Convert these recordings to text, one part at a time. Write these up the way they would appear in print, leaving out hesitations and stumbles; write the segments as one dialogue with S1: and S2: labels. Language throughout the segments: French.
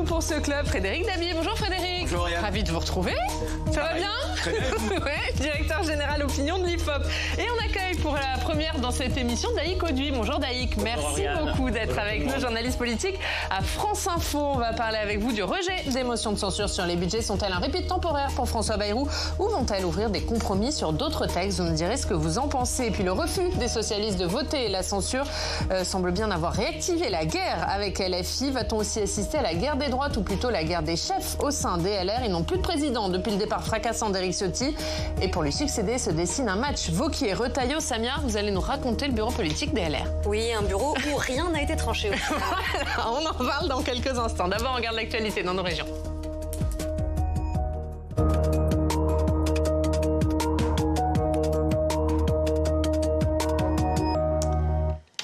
S1: nous pour ce club Frédéric Dabier. Bonjour Frédéric.
S2: Bonjour Yann.
S1: Ravi de vous retrouver. Ça va bien?
S2: Très bien.
S1: Ouais, directeur général opinion de l'IFOP. Et on accueille pour la première dans cette émission Daïk Auduit. Bonjour Daïk, merci beaucoup d'être avec nous, journaliste politique à France Info. On va parler avec vous du rejet des motions de censure sur les budgets. Sont-elles un répit temporaire pour François Bayrou ou vont-elles ouvrir des compromis sur d'autres textes? Vous nous direz ce que vous en pensez. Et puis le refus des socialistes de voter la censure semble bien avoir réactivé la guerre avec LFI. Va-t-on aussi assister à la guerre des droites ou plutôt la guerre des chefs au sein des LR? Ils n'ont plus de président depuis le départ fracassant d'Éric Ciotti. Et pour lui succéder se dessine un match Wauquiez-Retailleau. Samia, vous allez nous raconter le bureau politique des LR.
S3: Oui, un bureau où rien n'a été tranché.
S1: Voilà, on en parle dans quelques instants. D'abord, on regarde l'actualité dans nos régions.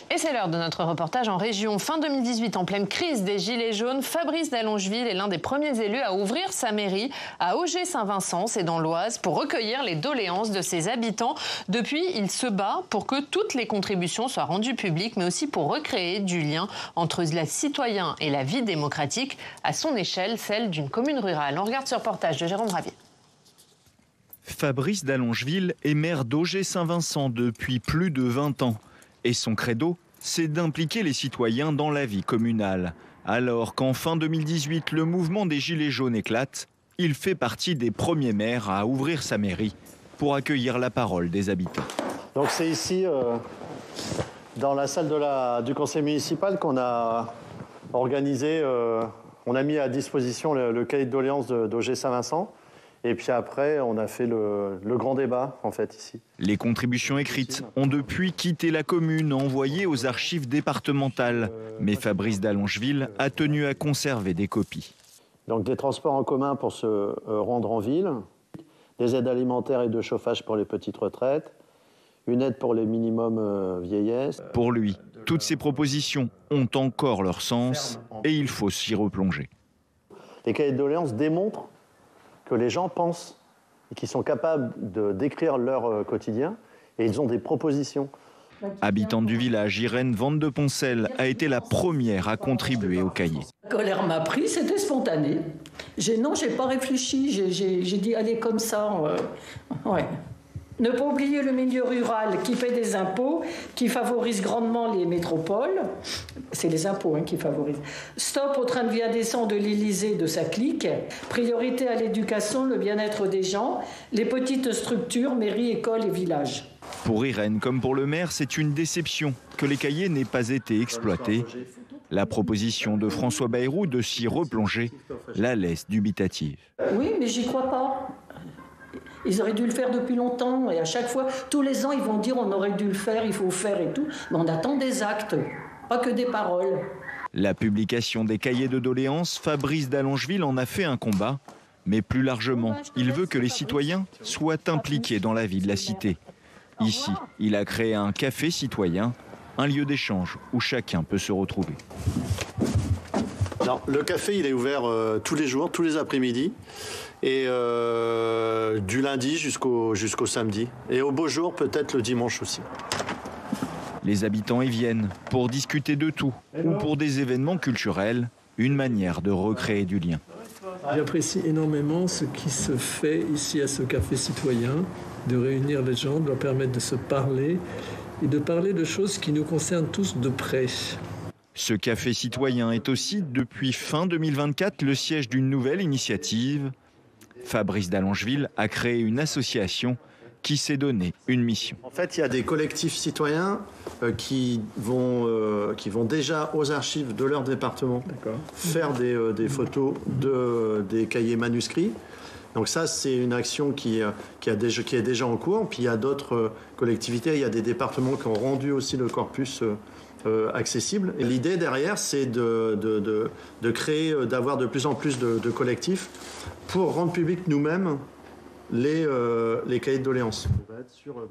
S1: Et c'est l'heure de notre reportage en région. Fin 2018, en pleine crise des Gilets jaunes, Fabrice d'Allongeville est l'un des premiers élus à ouvrir sa mairie à Auger-Saint-Vincent, c'est dans l'Oise, pour recueillir les doléances de ses habitants. Depuis, il se bat pour que toutes les contributions soient rendues publiques, mais aussi pour recréer du lien entre la citoyen et la vie démocratique, à son échelle, celle d'une commune rurale. On regarde ce reportage de Jérôme Ravier.
S4: Fabrice d'Allongeville est maire d'Auger-Saint-Vincent depuis plus de 20 ans. Et son credo, c'est d'impliquer les citoyens dans la vie communale. Alors qu'en fin 2018, le mouvement des Gilets jaunes éclate, il fait partie des premiers maires à ouvrir sa mairie pour accueillir la parole des habitants.
S5: Donc c'est ici, dans la salle du conseil municipal, qu'on a organisé, on a mis à disposition le cahier de doléances d'Auger-Saint-Vincent. Et puis après, on a fait le grand débat, en fait, ici.
S4: Les contributions écrites ont depuis quitté la commune, envoyées aux archives départementales. Mais Fabrice d'Allongeville a tenu à conserver des copies.
S5: Donc des transports en commun pour se rendre en ville, des aides alimentaires et de chauffage pour les petites retraites, une aide pour les minimums vieillesse.
S4: Pour lui, toutes ces propositions ont encore leur sens et il faut s'y replonger.
S5: Les cahiers de doléances démontrent que les gens pensent et qu'ils sont capables de décrire leur quotidien et ils ont des propositions.
S4: Habitante du village, Irène Vente de Poncel a été la première à contribuer au cahier.
S6: La colère m'a pris, c'était spontané. J'ai pas réfléchi, j'ai dit allez comme ça. Ouais. Ne pas oublier le milieu rural qui paie des impôts, qui favorise grandement les métropoles. C'est les impôts qui favorisent. Stop au train de vie indécent de l'Élysée, de sa clique. Priorité à l'éducation, le bien-être des gens, les petites structures, mairies, écoles et villages.
S4: Pour Irène, comme pour le maire, c'est une déception que les cahiers n'aient pas été exploités. La proposition de François Bayrou de s'y replonger la laisse dubitative.
S6: Oui, mais j'y crois pas. Ils auraient dû le faire depuis longtemps et à chaque fois, tous les ans, ils vont dire on aurait dû le faire, il faut faire et tout. Mais on attend des actes, pas que des paroles.
S4: La publication des cahiers de doléances, Fabrice d'Allongeville en a fait un combat. Mais plus largement, il veut que les citoyens soient impliqués dans la vie de la cité. Ici, il a créé un café citoyen, un lieu d'échange où chacun peut se retrouver.
S5: Non, le café, il est ouvert tous les jours, tous les après-midi. Et du lundi jusqu'au samedi. Et au beau jour, peut-être le dimanche aussi.
S4: Les habitants y viennent pour discuter de tout ou pour des événements culturels, une manière de recréer du lien.
S7: J'apprécie énormément ce qui se fait ici à ce café citoyen, de réunir les gens, de leur permettre de se parler et de parler de choses qui nous concernent tous de près.
S4: Ce café citoyen est aussi, depuis fin 2024, le siège d'une nouvelle initiative. Fabrice d'Allongeville a créé une association qui s'est donné une mission.
S5: En fait, il y a des collectifs citoyens qui vont déjà aux archives de leur département faire des photos des cahiers manuscrits. Donc ça, c'est une action qui est déjà en cours. Puis il y a d'autres collectivités, il y a des départements qui ont rendu aussi le corpus accessible. Et l'idée derrière, c'est de créer, d'avoir de plus en plus de collectifs pour rendre public nous-mêmes les cahiers de doléances.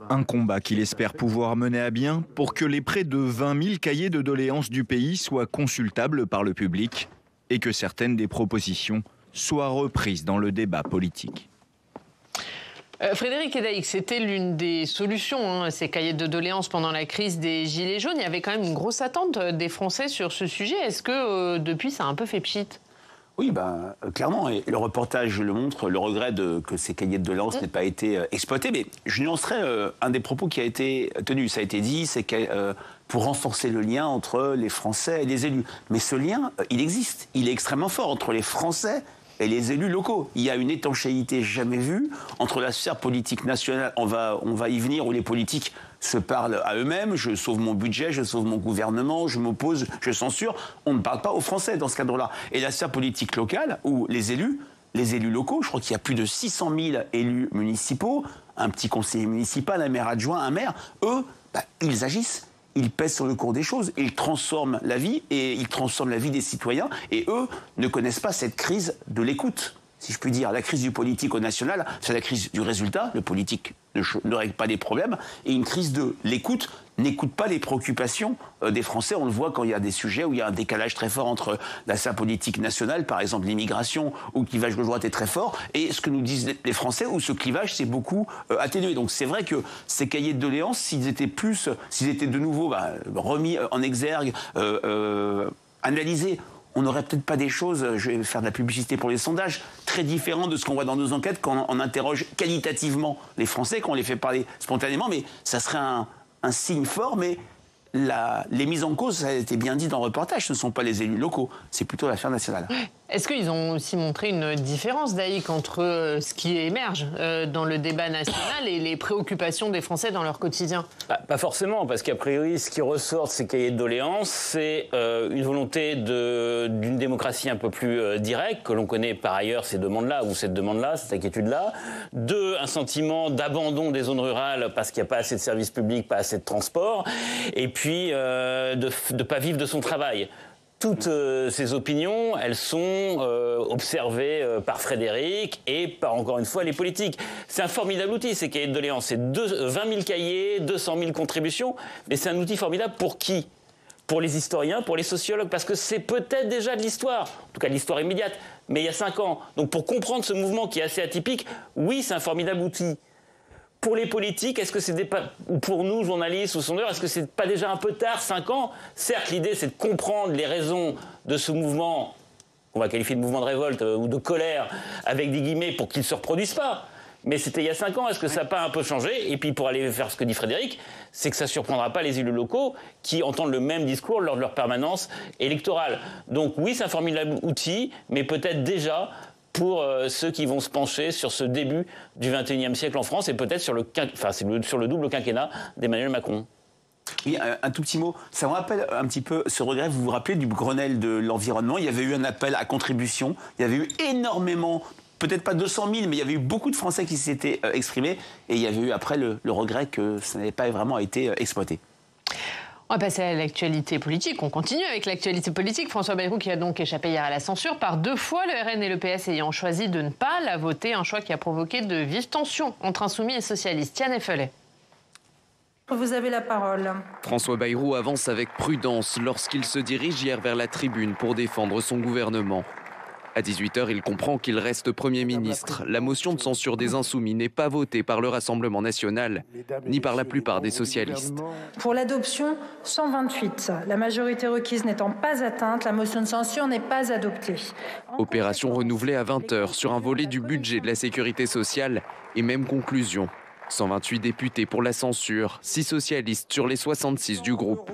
S4: Un combat qu'il espère pouvoir mener à bien pour que les près de 20 000 cahiers de doléances du pays soient consultables par le public et que certaines des propositions soient reprises dans le débat politique.
S1: Frédéric Daïk, c'était l'une des solutions, ces cahiers de doléances pendant la crise des Gilets jaunes. Il y avait quand même une grosse attente des Français sur ce sujet. Est-ce que depuis, ça a un peu fait pchit ?
S2: Oui, clairement, et le reportage le montre, le regret que ces cahiers de doléances n'aient pas été exploités. Mais je nuancerai un des propos qui a été tenu. Ça a été dit, c'est que pour renforcer le lien entre les Français et les élus. Mais ce lien, il existe. Il est extrêmement fort entre les Français et les élus locaux. Il y a une étanchéité jamais vue entre la sphère politique nationale, on va y venir, où les politiques se parlent à eux-mêmes, je sauve mon budget, je sauve mon gouvernement, je m'oppose, je censure. On ne parle pas aux Français dans ce cadre-là. Et la sphère politique locale, où les élus locaux, je crois qu'il y a plus de 600 000 élus municipaux, un petit conseiller municipal, un maire adjoint, un maire, eux, ils agissent. Ils pèsent sur le cours des choses, ils transforment la vie et ils transforment la vie des citoyens. Et eux ne connaissent pas cette crise de l'écoute, si je puis dire. La crise du politique au national, c'est la crise du résultat. Le politique ne règle pas les problèmes. Et une crise de l'écoute n'écoute pas les préoccupations des Français. On le voit quand il y a des sujets où il y a un décalage très fort entre la sphère politique nationale, par exemple l'immigration, où le clivage gauche-droite est très fort, et ce que nous disent les Français, où ce clivage s'est beaucoup atténué. Donc c'est vrai que ces cahiers de doléances, s'ils étaient de nouveau remis en exergue, analysés, on n'aurait peut-être pas des choses, je vais faire de la publicité pour les sondages, très différentes de ce qu'on voit dans nos enquêtes quand on interroge qualitativement les Français, quand on les fait parler spontanément, mais ça serait un signe fort, mais les mises en cause, ça a été bien dit dans le reportage, ce ne sont pas les élus locaux, c'est plutôt l'affaire nationale.
S1: Est-ce qu'ils ont aussi montré une différence, Daïk, entre ce qui émerge dans le débat national et les préoccupations des Français dans leur quotidien ?
S8: Pas forcément, parce qu'a priori, ce qui ressort de ces cahiers de doléances, c'est une volonté d'une démocratie un peu plus directe, que l'on connaît par ailleurs ces demandes-là, ou cette demande-là, cette inquiétude-là. Un sentiment d'abandon des zones rurales, parce qu'il n'y a pas assez de services publics, pas assez de transport. Et puis, de ne pas vivre de son travail. Toutes ces opinions, elles sont observées par Frédéric et par, encore une fois, les politiques. C'est un formidable outil, ces cahiers de doléances. C'est 20 000 cahiers, 200 000 contributions, mais c'est un outil formidable pour qui ? Pour les historiens, pour les sociologues, parce que c'est peut-être déjà de l'histoire, en tout cas de l'histoire immédiate, mais il y a 5 ans. Donc pour comprendre ce mouvement qui est assez atypique, oui, c'est un formidable outil. Pour les politiques, est-ce que c'est ou pour nous, journalistes ou sondeurs, est-ce que c'est pas déjà un peu tard, 5 ans ? Certes, l'idée, c'est de comprendre les raisons de ce mouvement, qu'on va qualifier de mouvement de révolte ou de colère, avec des guillemets, pour qu'il ne se reproduise pas. Mais c'était il y a 5 ans, est-ce que ça n'a pas un peu changé ? Et puis, pour aller faire ce que dit Frédéric, c'est que ça ne surprendra pas les élus locaux qui entendent le même discours lors de leur permanence électorale. Donc oui, c'est un formidable outil, mais peut-être déjà pour ceux qui vont se pencher sur ce début du XXIe siècle en France et peut-être sur le double quinquennat d'Emmanuel Macron.
S2: Oui, un tout petit mot. Ça me rappelle un petit peu ce regret. Vous vous rappelez du Grenelle de l'environnement ? Il y avait eu un appel à contribution. Il y avait eu énormément, peut-être pas 200 000, mais il y avait eu beaucoup de Français qui s'étaient exprimés. Et il y avait eu après le regret que ça n'avait pas vraiment été exploité.
S1: On va passer à l'actualité politique. On continue avec l'actualité politique. François Bayrou qui a donc échappé hier à la censure par 2 fois, le RN et le PS ayant choisi de ne pas la voter. Un choix qui a provoqué de vives tensions entre insoumis et socialistes. Yann Effelet.
S9: Vous avez la parole.
S10: François Bayrou avance avec prudence lorsqu'il se dirige hier vers la tribune pour défendre son gouvernement. À 18h, il comprend qu'il reste Premier ministre. La motion de censure des Insoumis n'est pas votée par le Rassemblement national, ni par la plupart des socialistes.
S9: Pour l'adoption, 128. La majorité requise n'étant pas atteinte, la motion de censure n'est pas adoptée.
S10: Opération renouvelée à 20h sur un volet du budget de la sécurité sociale et même conclusion. 128 députés pour la censure, 6 socialistes sur les 66 du groupe.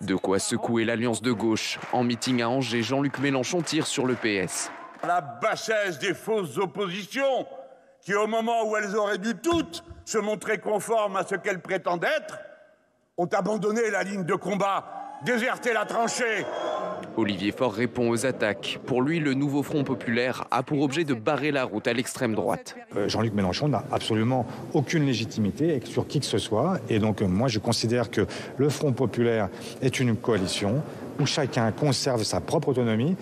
S10: De quoi secouer l'alliance de gauche. En meeting à Angers, Jean-Luc Mélenchon tire sur le PS.
S11: La bassesse des fausses oppositions, qui au moment où elles auraient dû toutes se montrer conformes à ce qu'elles prétendent être, ont abandonné la ligne de combat, déserté la tranchée.
S10: Olivier Faure répond aux attaques. Pour lui, le nouveau Front populaire a pour objet de barrer la route à l'extrême droite.
S12: Jean-Luc Mélenchon n'a absolument aucune légitimité sur qui que ce soit. Et donc moi, je considère que le Front populaire est une coalition où chacun conserve sa propre autonomie.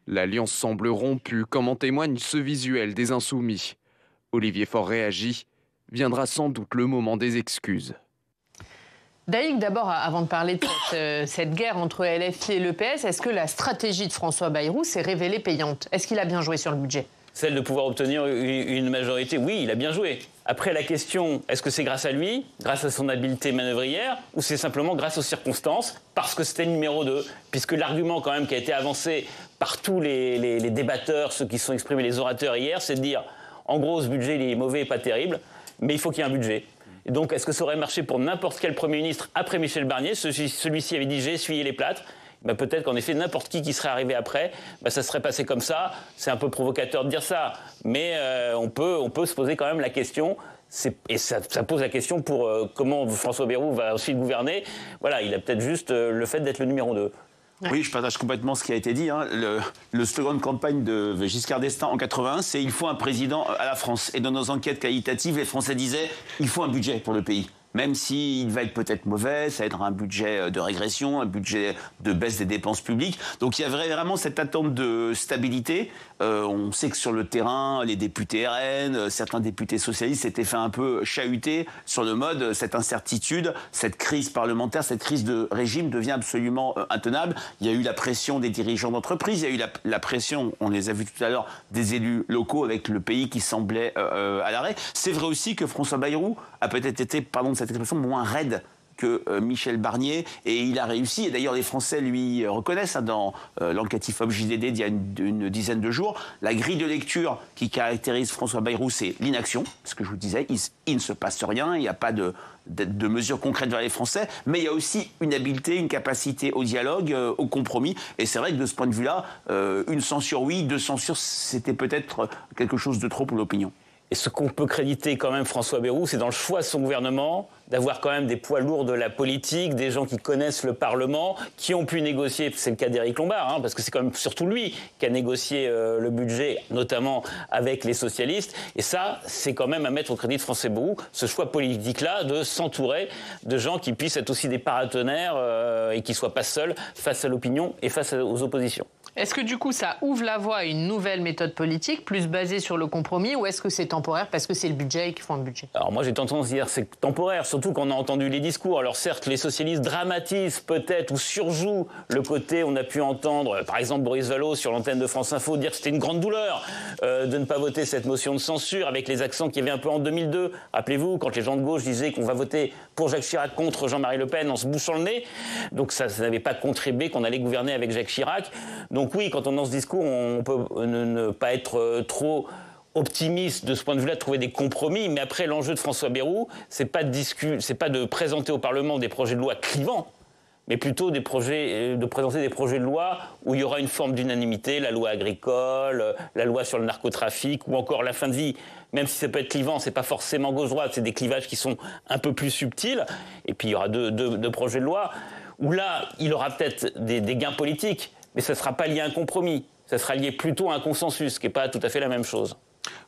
S10: L'alliance semble rompue, comme en témoigne ce visuel des Insoumis. Olivier Faure réagit. Viendra sans doute le moment des excuses.
S1: Daïk, d'abord, avant de parler de cette guerre entre LFI et le PS, est-ce que la stratégie de François Bayrou s'est révélée payante ? Est-ce qu'il a bien joué sur le budget ?
S8: celle de pouvoir obtenir une majorité. Oui, il a bien joué. Après, la question, est-ce que c'est grâce à lui, grâce à son habileté manœuvrière, ou c'est simplement grâce aux circonstances, parce que c'était le numéro 2 ? Puisque l'argument quand même qui a été avancé par tous les débatteurs, ceux qui se sont exprimés, les orateurs hier, c'est de dire, en gros, ce budget, il est mauvais et pas terrible, mais il faut qu'il y ait un budget. Et donc, est-ce que ça aurait marché pour n'importe quel Premier ministre après Michel Barnier ? Celui-ci avait dit « j'ai essuyé les plâtres ». Ben peut-être qu'en effet, n'importe qui serait arrivé après, ben ça serait passé comme ça. C'est un peu provocateur de dire ça, mais on peut se poser quand même la question. Et ça pose la question pour comment François Bayrou va ensuite gouverner. Voilà, il a peut-être juste le fait d'être le numéro 2.
S2: Oui, je partage complètement ce qui a été dit. Hein. Le slogan de campagne de Giscard d'Estaing en 81, c'est « Il faut un président à la France ». Et dans nos enquêtes qualitatives, les Français disaient « Il faut un budget pour le pays ». Même s'il va être peut-être mauvais, ça va être un budget de régression, un budget de baisse des dépenses publiques. Donc il y avait vraiment cette attente de stabilité. On sait que sur le terrain, les députés RN, certains députés socialistes s'étaient fait un peu chahuter sur le mode cette incertitude, cette crise parlementaire, cette crise de régime devient absolument intenable. Il y a eu la pression des dirigeants d'entreprise, il y a eu la pression, on les a vus tout à l'heure, des élus locaux avec le pays qui semblait à l'arrêt. C'est vrai aussi que François Bayrou a peut-être été, pardon de cette expression, moins raide que Michel Barnier, et il a réussi, et d'ailleurs les Français lui reconnaissent, hein, dans l'enquête IFOP JDD d'il y a une dizaine de jours, la grille de lecture qui caractérise François Bayrou, c'est l'inaction, ce que je vous disais, il ne se passe rien, il n'y a pas de mesures concrètes vers les Français, mais il y a aussi une habileté, une capacité au dialogue, au compromis, et c'est vrai que de ce point de vue-là, une censure oui, deux censures, c'était peut-être quelque chose de trop pour l'opinion.
S8: Et ce qu'on peut créditer quand même François Bayrou, c'est dans le choix de son gouvernement d'avoir quand même des poids lourds de la politique, des gens qui connaissent le Parlement, qui ont pu négocier, c'est le cas d'Éric Lombard, hein, parce que c'est quand même surtout lui qui a négocié le budget, notamment avec les socialistes. Et ça, c'est quand même à mettre au crédit de François Bayrou, ce choix politique-là de s'entourer de gens qui puissent être aussi des paratonnerres et qui ne soient pas seuls face à l'opinion et face aux oppositions.
S1: Est-ce que du coup ça ouvre la voie à une nouvelle méthode politique, plus basée sur le compromis, ou est-ce que c'est temporaire parce que c'est le budget et qu'il faut un budget ?
S8: Alors moi j'ai tendance à dire c'est temporaire, surtout qu'on a entendu les discours. Alors certes, les socialistes dramatisent peut-être ou surjouent le côté, on a pu entendre par exemple Boris Vallaud sur l'antenne de France Info dire que c'était une grande douleur de ne pas voter cette motion de censure, avec les accents qu'il y avait un peu en 2002. Rappelez-vous, quand les gens de gauche disaient qu'on va voter pour Jacques Chirac contre Jean-Marie Le Pen en se bouchant le nez. Donc ça n'avait pas contribué qu'on allait gouverner avec Jacques Chirac. Donc oui, quand on est dans ce discours, on peut ne pas être trop optimiste de ce point de vue-là, de trouver des compromis. Mais après, l'enjeu de François Bayrou, c'est pas de présenter au Parlement des projets de loi clivants, mais plutôt de présenter des projets de loi où il y aura une forme d'unanimité, la loi agricole, la loi sur le narcotrafic ou encore la fin de vie. Même si ça peut être clivant, c'est pas forcément gauche-droite, c'est des clivages qui sont un peu plus subtils. Et puis il y aura deux projets de loi où là, il aura peut-être des gains politiques, mais ça ne sera pas lié à un compromis. Ça sera lié plutôt à un consensus, ce qui n'est pas tout à fait la même chose.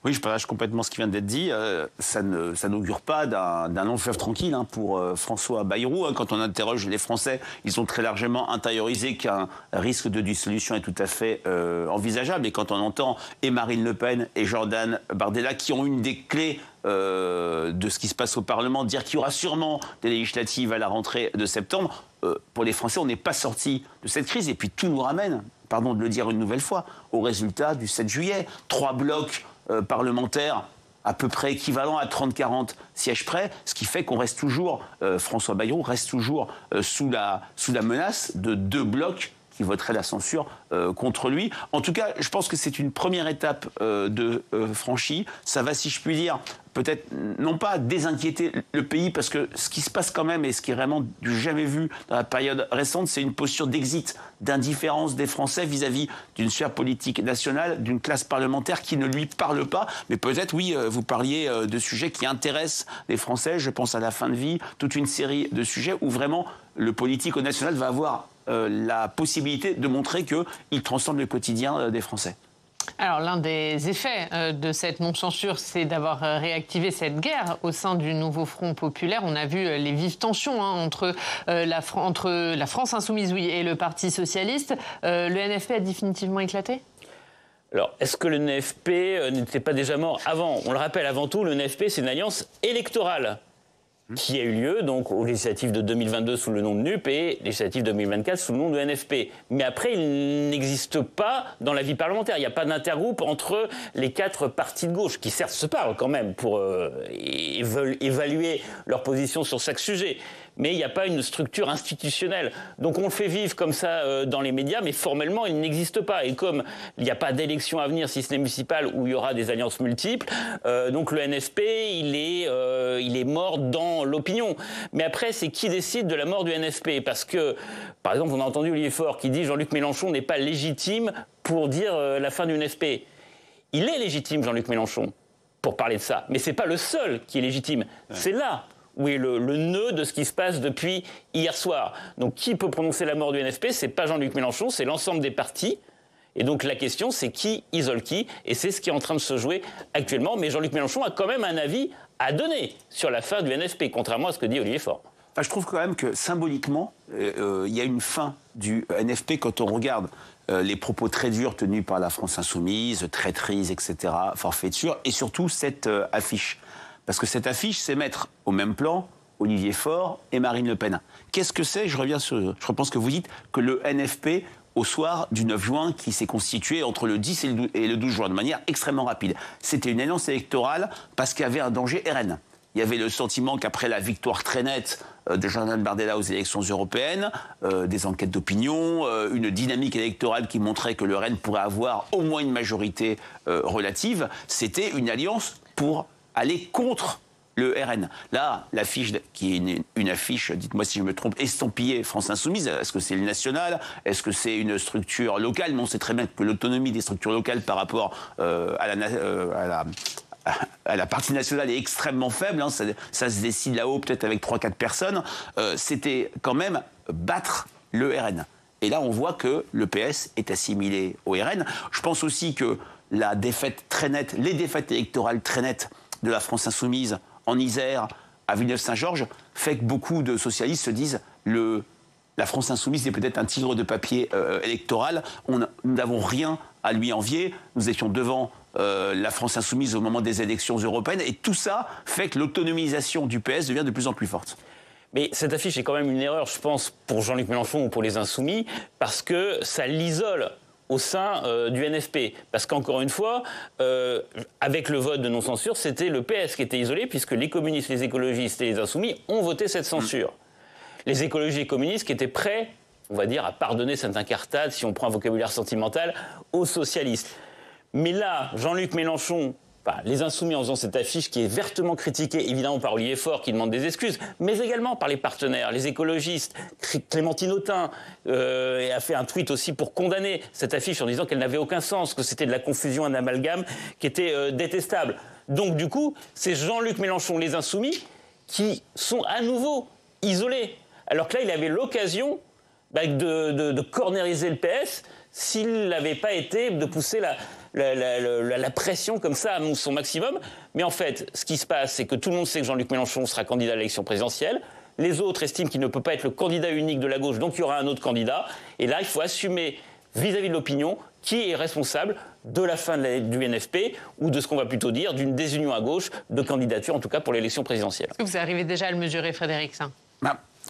S2: Oui, je partage complètement ce qui vient d'être dit. Ça n'augure pas d'un long fleuve tranquille, hein, pour François Bayrou. Hein. Quand on interroge les Français, ils ont très largement intériorisé qu'un risque de dissolution est tout à fait envisageable. Et quand on entend et Marine Le Pen et Jordan Bardella, qui ont une des clés de ce qui se passe au Parlement, dire qu'il y aura sûrement des législatives à la rentrée de septembre, pour les Français, on n'est pas sorti de cette crise. Et puis tout nous ramène, pardon de le dire une nouvelle fois, au résultat du 7 juillet. 3 blocs parlementaires à peu près équivalents à 30-40 sièges près, ce qui fait qu'on reste toujours, François Bayrou reste toujours sous la menace de 2 blocs qui voteraient la censure contre lui. En tout cas, je pense que c'est une première étape franchie. Ça va, si je puis dire, peut-être non pas désinquiéter le pays, parce que ce qui se passe quand même, et ce qui est vraiment du jamais vu dans la période récente, c'est une posture d'exit, d'indifférence des Français vis-à-vis d'une sphère politique nationale, d'une classe parlementaire qui ne lui parle pas. Mais peut-être, oui, vous parliez de sujets qui intéressent les Français. Je pense à la fin de vie, toute une série de sujets où vraiment le politique au national va avoir la possibilité de montrer qu'il transforme le quotidien des Français.
S1: Alors, l'un des effets de cette non-censure, c'est d'avoir réactivé cette guerre au sein du nouveau Front populaire. On a vu les vives tensions entre la France insoumise et le Parti socialiste. Le NFP a définitivement éclaté ?
S8: Alors, est-ce que le NFP n'était pas déjà mort avant ? On le rappelle, avant tout, le NFP, c'est une alliance électorale. qui a eu lieu donc aux législatives de 2022 sous le nom de NUP et législatives 2024 sous le nom de NFP. Mais après, il n'existe pas dans la vie parlementaire. Il n'y a pas d'intergroupe entre les 4 partis de gauche, qui certes se parlent quand même pour veulent évaluer leur position sur chaque sujet. Mais il n'y a pas une structure institutionnelle. Donc on le fait vivre comme ça dans les médias, mais formellement, il n'existe pas. Et comme il n'y a pas d'élection à venir, si ce n'est municipale, où il y aura des alliances multiples, donc le NFP, il est mort dans l'opinion. Mais après, c'est qui décide de la mort du NFP? Parce que, par exemple, on a entendu Olivier Faure qui dit Jean-Luc Mélenchon n'est pas légitime pour dire la fin du NFP. Il est légitime, Jean-Luc Mélenchon, pour parler de ça. Mais ce n'est pas le seul qui est légitime. Ouais. C'est là où est le nœud de ce qui se passe depuis hier soir. Donc qui peut prononcer la mort du NFP? C'est pas Jean-Luc Mélenchon, c'est l'ensemble des partis. Et donc la question, c'est qui isole qui? Et c'est ce qui est en train de se jouer actuellement. Mais Jean-Luc Mélenchon a quand même un avis à donner sur la fin du NFP, contrairement à ce que dit Olivier Faure.
S2: Enfin, je trouve quand même que symboliquement, il y a une fin du NFP quand on regarde les propos très durs tenus par la France Insoumise, traîtrise, etc., forfaiture, et surtout cette affiche. Parce que cette affiche, c'est mettre au même plan Olivier Faure et Marine Le Pen. Qu'est-ce que c'est? Je reprends ce que vous dites, que le NFP, au soir du 9 juin, qui s'est constitué entre le 10 et le 12 juin, de manière extrêmement rapide. C'était une alliance électorale parce qu'il y avait un danger RN. Il y avait le sentiment qu'après la victoire très nette de Jordan Bardella aux élections européennes, des enquêtes d'opinion, une dynamique électorale qui montrait que le RN pourrait avoir au moins une majorité relative, c'était une alliance pour aller contre le RN. Là, l'affiche, qui est une affiche, dites-moi si je me trompe, estampillée France Insoumise, est-ce que c'est le national? Est-ce que c'est une structure locale? Mais on sait très bien que l'autonomie des structures locales par rapport à la partie nationale est extrêmement faible. Hein, ça se décide là-haut, peut-être avec 3-4 personnes. C'était quand même battre le RN. Et là, on voit que le PS est assimilé au RN. Je pense aussi que la défaite très nette, les défaites électorales très nettes de la France Insoumise en Isère, à Villeneuve-Saint-Georges, fait que beaucoup de socialistes se disent la France Insoumise est peut-être un tigre de papier électoral. Nous n'avons rien à lui envier. Nous étions devant la France Insoumise au moment des élections européennes. Et tout ça fait que l'autonomisation du PS devient de plus en plus forte.
S8: Mais cette affiche est quand même une erreur, je pense, pour Jean-Luc Mélenchon ou pour les Insoumis, parce que ça l'isole au sein du NFP. Parce qu'encore une fois, avec le vote de non-censure, c'était le PS qui était isolé, puisque les communistes, les écologistes et les Insoumis ont voté cette censure. Les écologistes et les communistes qui étaient prêts, on va dire, à pardonner cette incartade, si on prend un vocabulaire sentimental, aux socialistes. Mais là, Jean-Luc Mélenchon, les Insoumis en faisant cette affiche qui est vertement critiquée, évidemment par Olivier Faure qui demande des excuses, mais également par les partenaires, les écologistes. Clémentine Autain a fait un tweet aussi pour condamner cette affiche en disant qu'elle n'avait aucun sens, que c'était de la confusion, un amalgame qui était détestable. Donc du coup, c'est Jean-Luc Mélenchon, les Insoumis, qui sont à nouveau isolés. Alors que là, il avait l'occasion de cornériser le PS s'il n'avait pas été de pousser la pression comme ça à son maximum. Mais en fait, ce qui se passe, c'est que tout le monde sait que Jean-Luc Mélenchon sera candidat à l'élection présidentielle. Les autres estiment qu'il ne peut pas être le candidat unique de la gauche, donc il y aura un autre candidat. Et là, il faut assumer vis-à-vis de l'opinion qui est responsable de la fin du NFP ou de ce qu'on va plutôt dire d'une désunion à gauche de candidature, en tout cas pour l'élection présidentielle.
S1: Est-ce que vous arrivez déjà à le mesurer, Frédéric?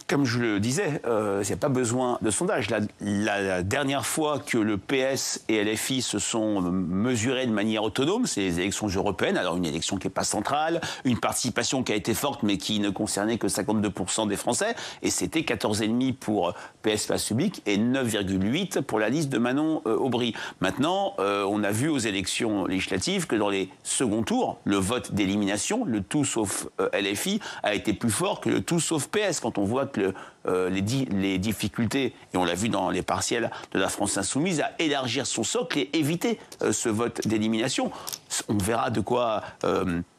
S2: Comme je le disais, il n'y a pas besoin de sondage. La dernière fois que le PS et LFI se sont mesurés de manière autonome, c'est les élections européennes. Alors une élection qui n'est pas centrale, une participation qui a été forte mais qui ne concernait que 52% des Français. Et c'était 14,5% pour PS Place Publique et 9,8% pour la liste de Manon Aubry. Maintenant, on a vu aux élections législatives que dans les seconds tours, le vote d'élimination, le tout sauf LFI, a été plus fort que le tout sauf PS. Quand on voit que les difficultés, et on l'a vu dans les partiels de la France Insoumise, à élargir son socle et éviter ce vote d'élimination. On verra de quoi,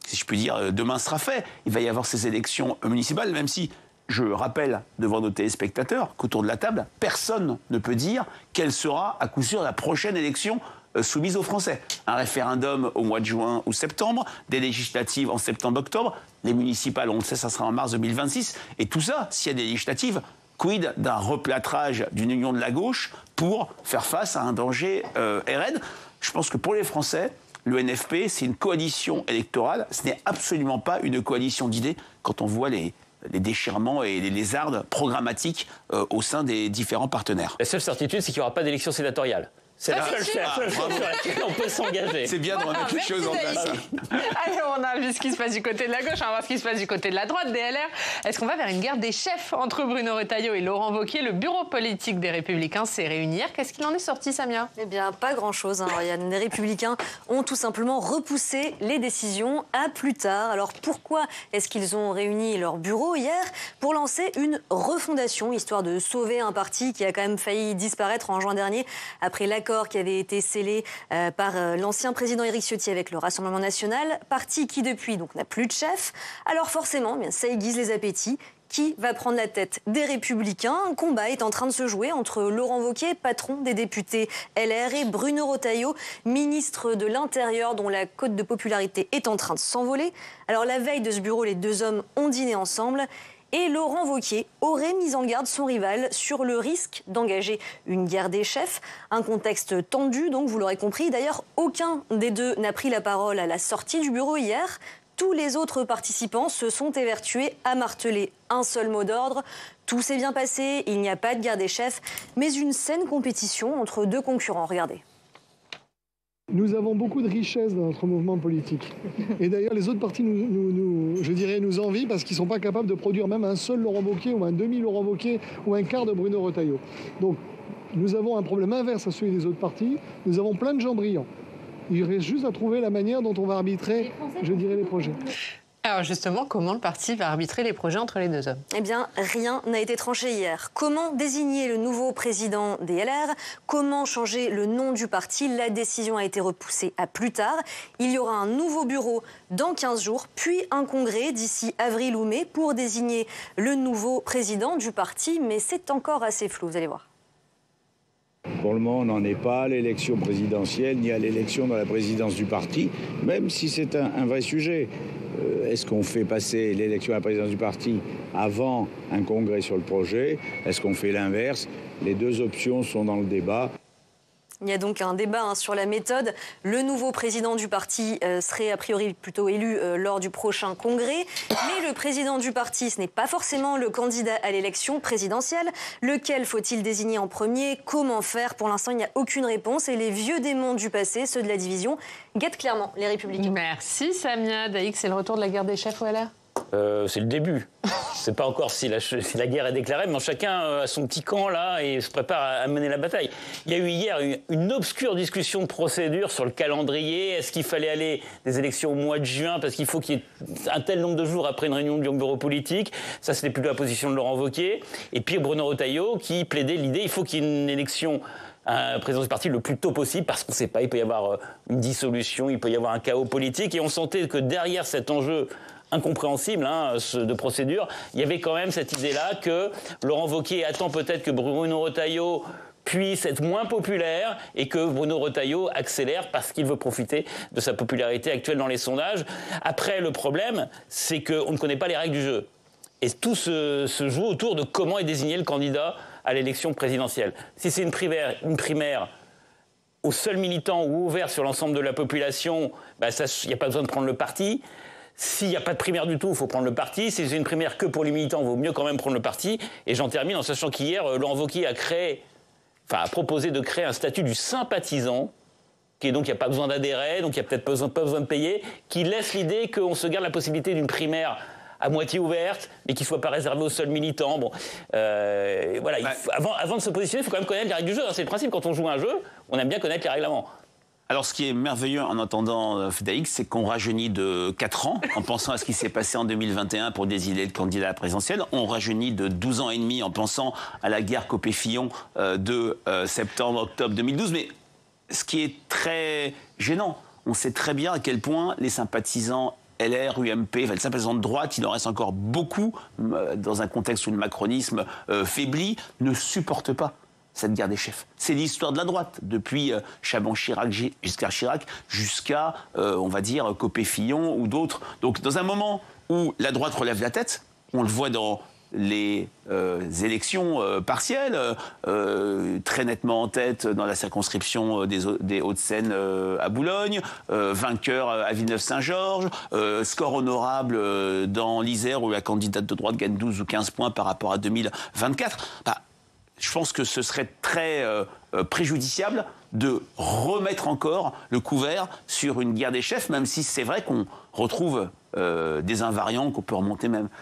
S2: si je puis dire, demain sera fait. Il va y avoir ces élections municipales, même si je rappelle devant nos téléspectateurs qu'autour de la table, personne ne peut dire quelle sera à coup sûr la prochaine élection soumise aux Français. Un référendum au mois de juin ou septembre, des législatives en septembre-octobre, les municipales, on le sait, ça sera en mars 2026. Et tout ça, s'il y a des législatives, quid d'un replâtrage d'une union de la gauche pour faire face à un danger RN? Je pense que pour les Français, le NFP, c'est une coalition électorale. Ce n'est absolument pas une coalition d'idées quand on voit les les déchirements et les lézardes programmatiques au sein des différents partenaires.
S8: La seule certitude, c'est qu'il n'y aura pas d'élection sénatoriale. C'est la seule chose sur laquelle on peut s'engager.
S2: C'est bien de remettre les choses en place.
S1: Allez, on a vu ce qui se passe du côté de la gauche, on va voir ce qui se passe du côté de la droite, des LR. Est-ce qu'on va vers une guerre des chefs entre Bruno Retailleau et Laurent Wauquiez? Le bureau politique des Républicains s'est réuni hier. Qu'est-ce qu'il en est sorti, Samia?
S3: Eh bien, pas grand-chose, hein, Ryan. Les Républicains ont tout simplement repoussé les décisions à plus tard. Alors pourquoi est-ce qu'ils ont réuni leur bureau hier? Pour lancer une refondation, histoire de sauver un parti qui a quand même failli disparaître en juin dernier après l'accord qui avait été scellé par l'ancien président Éric Ciotti avec le Rassemblement national, parti qui depuis donc n'a plus de chef. Alors forcément, bien, ça aiguise les appétits. Qui va prendre la tête des Républicains? Un combat est en train de se jouer entre Laurent Wauquiez, patron des députés LR, et Bruno Retailleau, ministre de l'Intérieur, dont la cote de popularité est en train de s'envoler. Alors la veille de ce bureau, les deux hommes ont dîné ensemble. Et Laurent Wauquiez aurait mis en garde son rival sur le risque d'engager une guerre des chefs. Un contexte tendu, donc vous l'aurez compris. D'ailleurs, aucun des deux n'a pris la parole à la sortie du bureau hier. Tous les autres participants se sont évertués à marteler un seul mot d'ordre. Tout s'est bien passé, il n'y a pas de guerre des chefs, mais une saine compétition entre deux concurrents. Regardez.
S13: Nous avons beaucoup de richesse dans notre mouvement politique. Et d'ailleurs, les autres partis nous envient parce qu'ils ne sont pas capables de produire même un seul Laurent Wauquiez ou un demi-Laurent Wauquiez ou un quart de Bruno Retailleau. Donc, nous avons un problème inverse à celui des autres partis. Nous avons plein de gens brillants. Il reste juste à trouver la manière dont on va arbitrer, je dirais, les projets.
S1: Alors justement, comment le parti va arbitrer les projets entre les deux hommes?
S3: Eh bien, rien n'a été tranché hier. Comment désigner le nouveau président des LR? Comment changer le nom du parti? La décision a été repoussée à plus tard. Il y aura un nouveau bureau dans 15 jours, puis un congrès d'ici avril ou mai pour désigner le nouveau président du parti. Mais c'est encore assez flou, vous allez voir.
S14: Pour le moment, on n'en est pas à l'élection présidentielle ni à l'élection dans la présidence du parti, même si c'est un vrai sujet. Est-ce qu'on fait passer l'élection à la présidence du parti avant un congrès sur le projet? Est-ce qu'on fait l'inverse? Les deux options sont dans le débat.
S3: Il y a donc un débat sur la méthode. Le nouveau président du parti serait a priori plutôt élu lors du prochain congrès. Mais le président du parti, ce n'est pas forcément le candidat à l'élection présidentielle. Lequel faut-il désigner en premier? Comment faire? Pour l'instant, il n'y a aucune réponse. Et les vieux démons du passé, ceux de la division, guettent clairement les Républicains.
S1: Merci Samia. Daïk, c'est le retour de la guerre des chefs au LR?
S8: C'est le début. C'est pas encore si la guerre est déclarée, mais chacun a son petit camp là et se prépare à mener la bataille. Il y a eu hier une obscure discussion de procédure sur le calendrier. Est-ce qu'il fallait aller des élections au mois de juin parce qu'il faut qu'il y ait un tel nombre de jours après une réunion du bureau politique? Ça, c'était plutôt la position de Laurent Wauquiez. Et puis Bruno Retailleau qui plaidait l'idée il faut qu'il y ait une élection un président du parti le plus tôt possible parce qu'on ne sait pas, il peut y avoir une dissolution, il peut y avoir un chaos politique. Et on sentait que derrière cet enjeu incompréhensible de procédure, il y avait quand même cette idée-là que Laurent Wauquiez attend peut-être que Bruno Retailleau puisse être moins populaire et que Bruno Retailleau accélère parce qu'il veut profiter de sa popularité actuelle dans les sondages. Après, le problème, c'est qu'on ne connaît pas les règles du jeu. Et tout se joue autour de comment est désigné le candidat à l'élection présidentielle. Si c'est une primaire aux seuls militants ou ouverte sur l'ensemble de la population, il n'y a pas besoin de prendre le parti. S'il n'y a pas de primaire du tout, il faut prendre le parti. Si c'est une primaire que pour les militants, il vaut mieux quand même prendre le parti. Et j'en termine en sachant qu'hier, Laurent Wauquiez a proposé de créer un statut du sympathisant, qui est donc il n'y a pas besoin d'adhérer, donc il n'y a peut-être pas besoin de payer, qui laisse l'idée qu'on se garde la possibilité d'une primaire à moitié ouverte, mais qui ne soit pas réservée aux seuls militants. Bon, voilà, avant de se positionner, il faut quand même connaître les règles du jeu. C'est le principe, quand on joue un jeu, on aime bien connaître les règlements.
S2: Alors, ce qui est merveilleux en entendant Daïk, c'est qu'on rajeunit de 4 ans en pensant à ce qui s'est passé en 2021 pour désigner le candidat à la présidentielle. On rajeunit de 12 ans et demi en pensant à la guerre Copé-Fillon de septembre-octobre 2012. Mais ce qui est très gênant, on sait très bien à quel point les sympathisants LR, UMP, les sympathisants de droite, il en reste encore beaucoup, dans un contexte où le macronisme faiblit, ne supportent pas cette guerre des chefs. C'est l'histoire de la droite, depuis Chaban-Chirac, Giscard Chirac, jusqu'à, on va dire, Copé-Fillon ou d'autres. Donc, dans un moment où la droite relève la tête, on le voit dans les élections partielles, très nettement en tête dans la circonscription des Hauts-de-Seine à Boulogne, vainqueur à Villeneuve-Saint-Georges, score honorable dans l'Isère où la candidate de droite gagne 12 ou 15 points par rapport à 2024. Je pense que ce serait très préjudiciable de remettre encore le couvert sur une guerre des chefs, même si c'est vrai qu'on retrouve des invariants qu'on peut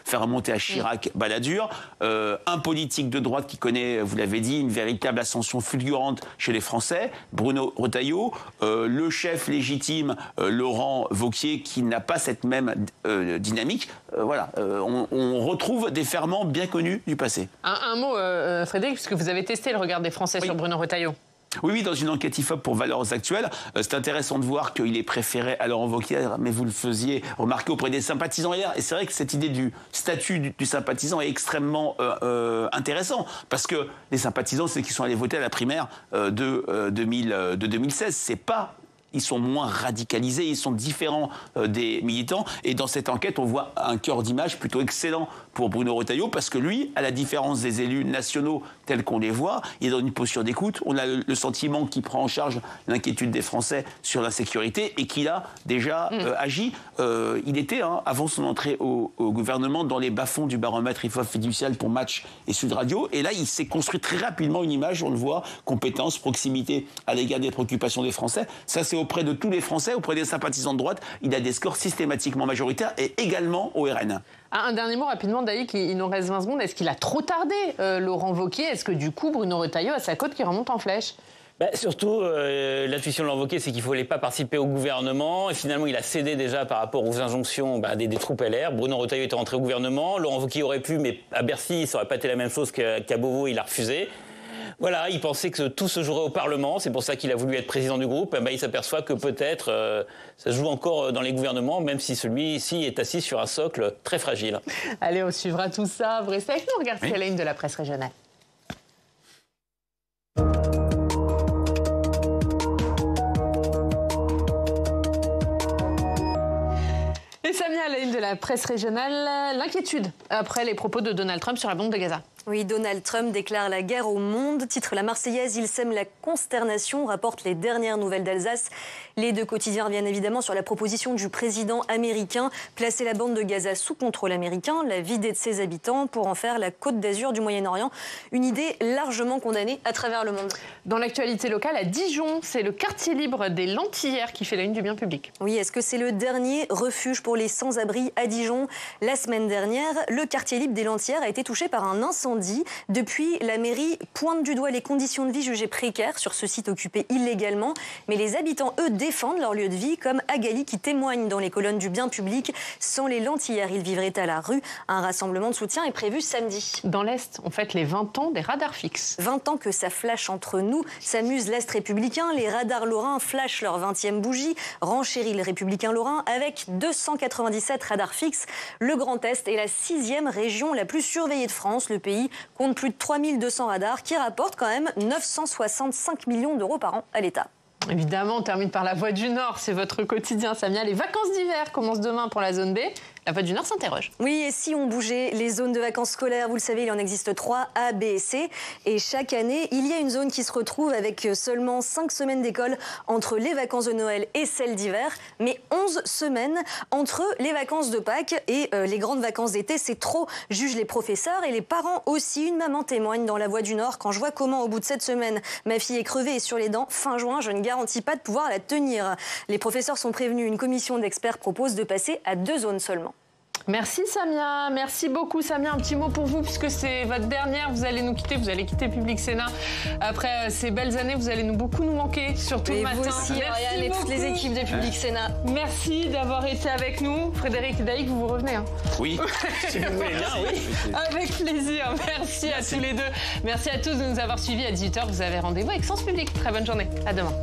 S2: faire remonter à Chirac, Balladur, un politique de droite qui connaît, vous l'avez dit, une véritable ascension fulgurante chez les Français, Bruno Retailleau, le chef légitime, Laurent Wauquiez, qui n'a pas cette même dynamique. Voilà, on retrouve des ferments bien connus du passé.
S1: Un mot, Frédéric, puisque vous avez testé le regard des Français sur Bruno Retailleau.
S2: Oui, dans une enquête IFOP pour Valeurs Actuelles, c'est intéressant de voir qu'il est préféré à Laurent Wauquiez, mais vous le faisiez remarquer auprès des sympathisants hier. Et c'est vrai que cette idée du statut du sympathisant est extrêmement intéressant, parce que les sympathisants, c'est ceux qui sont allés voter à la primaire de 2016. C'est pas... Ils sont moins radicalisés, ils sont différents des militants. Et dans cette enquête, on voit un cœur d'image plutôt excellent pour Bruno Retailleau, parce que lui, à la différence des élus nationaux tels qu'on les voit, il est dans une posture d'écoute. On a le sentiment qu'il prend en charge l'inquiétude des Français sur l'insécurité et qu'il a déjà agi. Il était, avant son entrée au gouvernement, dans les bas-fonds du baromètre IFOP fiducial pour Match et Sud Radio. Et là, il s'est construit très rapidement une image, on le voit, compétence, proximité à l'égard des préoccupations des Français. Ça, c'est auprès de tous les Français, auprès des sympathisants de droite. Il a des scores systématiquement majoritaires et également au RN.
S1: Un dernier mot rapidement, Daïk, il nous reste 20 secondes. Est-ce qu'il a trop tardé, Laurent Wauquiez? Est-ce que du coup, Bruno Retailleau a sa cote qui remonte en flèche?
S8: Surtout, l'intuition de Laurent Wauquiez, c'est qu'il ne fallait pas participer au gouvernement. Et finalement, il a cédé déjà par rapport aux injonctions des troupes LR. Bruno Retailleau était rentré au gouvernement. Laurent Wauquiez aurait pu, mais à Bercy, ça n'aurait pas été la même chose qu'à Beauvau. Il a refusé. Voilà, il pensait que tout se jouerait au Parlement. C'est pour ça qu'il a voulu être président du groupe. Il s'aperçoit que peut-être ça se joue encore dans les gouvernements, même si celui-ci est assis sur un socle très fragile.
S1: Allez, on suivra tout ça. Vous restez avec nous. Regarde, c'est la une de la presse régionale. Et Samia, à la une de la presse régionale, l'inquiétude après les propos de Donald Trump sur la bande de Gaza.
S3: Oui, Donald Trump déclare la guerre au monde. Titre La Marseillaise, il sème la consternation, rapporte les dernières nouvelles d'Alsace. Les deux quotidiens reviennent évidemment sur la proposition du président américain, placer la bande de Gaza sous contrôle américain, la vider de ses habitants pour en faire la Côte d'Azur du Moyen-Orient. Une idée largement condamnée à travers le monde.
S1: Dans l'actualité locale, à Dijon, c'est le quartier libre des Lentillères qui fait la une du bien public.
S3: Oui, est-ce que c'est le dernier refuge pour les sans-abri à Dijon? La semaine dernière, le quartier libre des Lentillères a été touché par un incendie. Depuis, la mairie pointe du doigt les conditions de vie jugées précaires sur ce site occupé illégalement. Mais les habitants, eux, défendent leur lieu de vie, comme Agali qui témoigne dans les colonnes du bien public. Sans les Lentillères, ils vivraient à la rue. Un rassemblement de soutien est prévu samedi.
S1: Dans l'Est, on fête les 20 ans des radars fixes.
S3: 20 ans que ça flash entre nous. S'amuse l'Est républicain. Les radars lorrains flashent leur 20e bougie. Renchérit le républicain lorrain avec 297 radars fixes. Le Grand Est est la 6e région la plus surveillée de France. Le pays compte plus de 3200 radars qui rapportent quand même 965 millions d'euros par an à l'État.
S1: Évidemment, on termine par la Voix du Nord. C'est votre quotidien, Samia. Les vacances d'hiver commencent demain pour la zone B. La Voix du Nord s'interroge.
S3: Oui, et si on bougeait les zones de vacances scolaires, vous le savez, il en existe 3, A, B et C. Et chaque année, il y a une zone qui se retrouve avec seulement 5 semaines d'école entre les vacances de Noël et celles d'hiver, mais 11 semaines entre les vacances de Pâques et les grandes vacances d'été. C'est trop, jugent les professeurs et les parents aussi. Une maman témoigne dans La Voix du Nord. Quand je vois comment, au bout de 7 semaines, ma fille est crevée et sur les dents, fin juin, je ne garantis pas de pouvoir la tenir. Les professeurs sont prévenus. Une commission d'experts propose de passer à 2 zones seulement.
S1: Merci Samia, merci beaucoup Samia. Un petit mot pour vous puisque c'est votre dernière, vous allez nous quitter, vous allez quitter Public Sénat. Après ces belles années, vous allez beaucoup nous manquer, surtout le matin.
S3: Vous aussi, Ariane, et toutes les équipes de Public Sénat.
S1: Merci d'avoir été avec nous. Frédéric Daïk, vous revenez
S2: Oui,
S8: si vous voulez bien, oui.
S1: Avec plaisir, merci à tous les deux. Merci à tous de nous avoir suivis à 18h. Vous avez rendez-vous avec Sens Public. Très bonne journée, à demain.